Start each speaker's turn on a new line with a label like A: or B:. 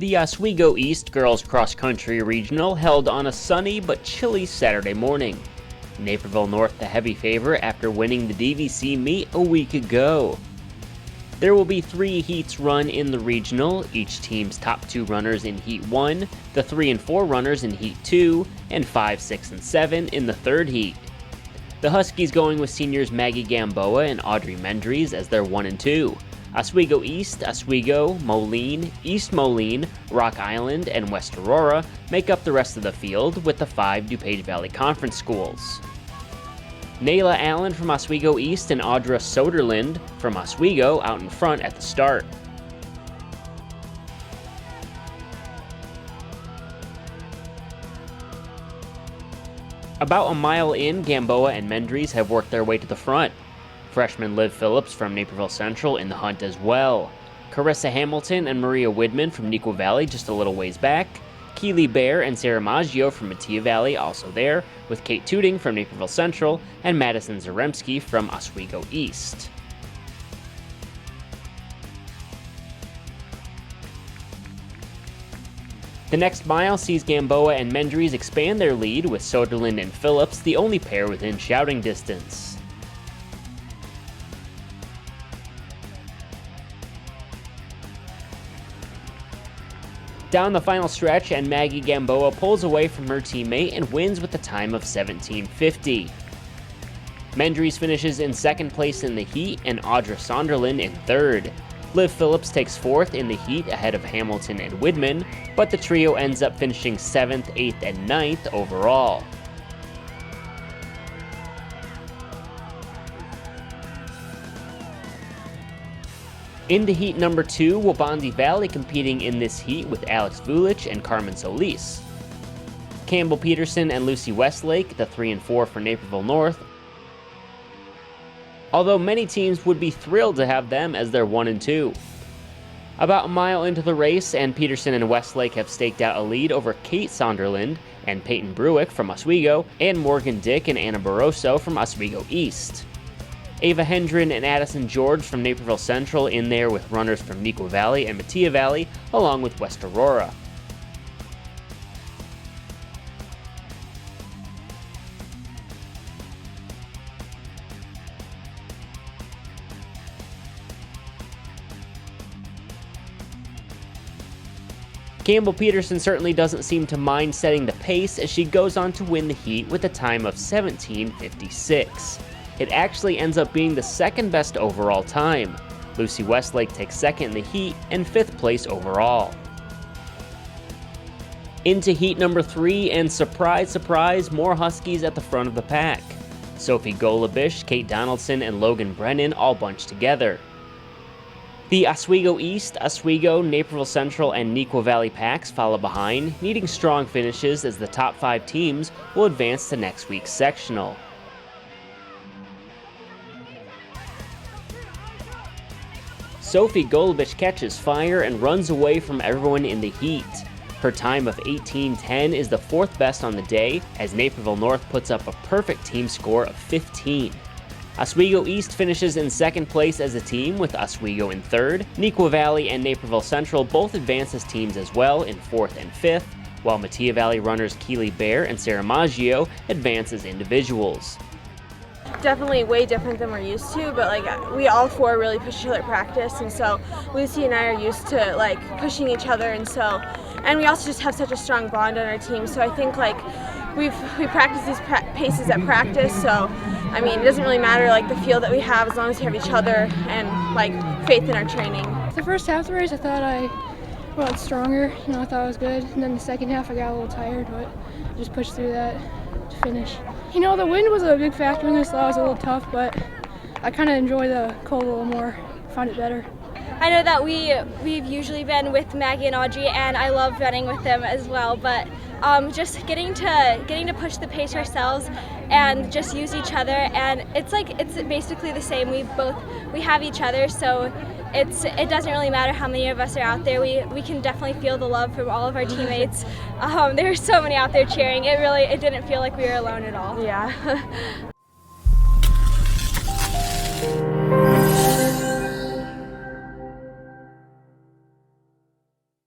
A: The Oswego East Girls Cross Country Regional held on a sunny but chilly Saturday morning. Naperville North the heavy favorite after winning the DVC meet a week ago. There will be 3 heats run in the regional, each team's top 2 runners in Heat 1, the 3 and 4 runners in Heat 2, and 5, 6, and 7 in the 3rd heat. The Huskies going with seniors Maggie Gamboa and Audrey Mendries as their 1 and 2. Oswego East, Oswego, Moline, East Moline, Rock Island, and West Aurora make up the rest of the field with the 5 DuPage Valley Conference schools. Nayla Allen from Oswego East and Audra Soderlind from Oswego out in front at the start. About a mile in, Gamboa and Mendries have worked their way to the front. Freshman Liv Phillips from Naperville Central in the hunt as well. Carissa Hamilton and Maria Widman from Neuqua Valley just a little ways back. Keely Bear and Sarah Maggio from Metea Valley also there, with Kate Tooting from Naperville Central and Madison Zaremski from Oswego East. The next mile sees Gamboa and Mendries expand their lead, with Soderlind and Phillips the only pair within shouting distance. Down the final stretch, and Maggie Gamboa pulls away from her teammate and wins with a time of 17:50. Mendries finishes in 2nd place in the heat and Audra Sonderlin in 3rd. Liv Phillips takes 4th in the heat ahead of Hamilton and Widman, but the trio ends up finishing 7th, 8th, and 9th overall. Into heat number 2, Wabaunsee Valley competing in this heat with Alex Vulich and Carmen Solis. Campbell Peterson and Lucy Westlake, the 3 and 4 for Naperville North, although many teams would be thrilled to have them as their 1 and 2. About a mile into the race, and Peterson and Westlake have staked out a lead over Kate Sonderlind and Peyton Bruick from Oswego, and Morgan Dick and Anna Barroso from Oswego East. Ava Hendren and Addison George from Naperville Central in there with runners from Neuqua Valley and Metea Valley, along with West Aurora. Campbell Peterson certainly doesn't seem to mind setting the pace as she goes on to win the heat with a time of 17:56. It actually ends up being the 2nd best overall time. Lucy Westlake takes 2nd in the heat and 5th place overall. Into heat number 3, and surprise, surprise, more Huskies at the front of the pack. Sophie Golubish, Kate Donaldson, and Logan Brennan all bunched together. The Oswego East, Oswego, Naperville Central, and Neuqua Valley packs follow behind, needing strong finishes as the top 5 teams will advance to next week's sectional. Sophie Golubish catches fire and runs away from everyone in the heat. Her time of 18:10 is the 4th best on the day, as Naperville North puts up a perfect team score of 15. Oswego East finishes in 2nd place as a team, with Oswego in 3rd. Neuqua Valley and Naperville Central both advance as teams as well in 4th and 5th, while Metea Valley runners Keely Bear and Sarah Maggio advance as individuals.
B: Definitely way different than we're used to, but we all 4 really push each other at practice, and so Lucy and I are used to pushing each other, and we also just have such a strong bond on our team. So I think we practice these paces at practice. So I mean, it doesn't really matter the field that we have as long as we have each other and faith in our training.
C: The first half of the race, I thought I went stronger. I thought I was good, and then the second half I got a little tired, but I just pushed through that to finish. The wind was a big factor in this, so that was a little tough, but I kind of enjoy the cold a little more, found it better.
D: I know that we've usually been with Maggie and Audrey, and I love running with them as well, but just getting to push the pace ourselves and just use each other, and it's basically the same. We have each other, so it doesn't really matter how many of us are out there. We can definitely feel the love from all of our teammates. There were so many out there cheering. It didn't feel like we were alone at all.
B: Yeah.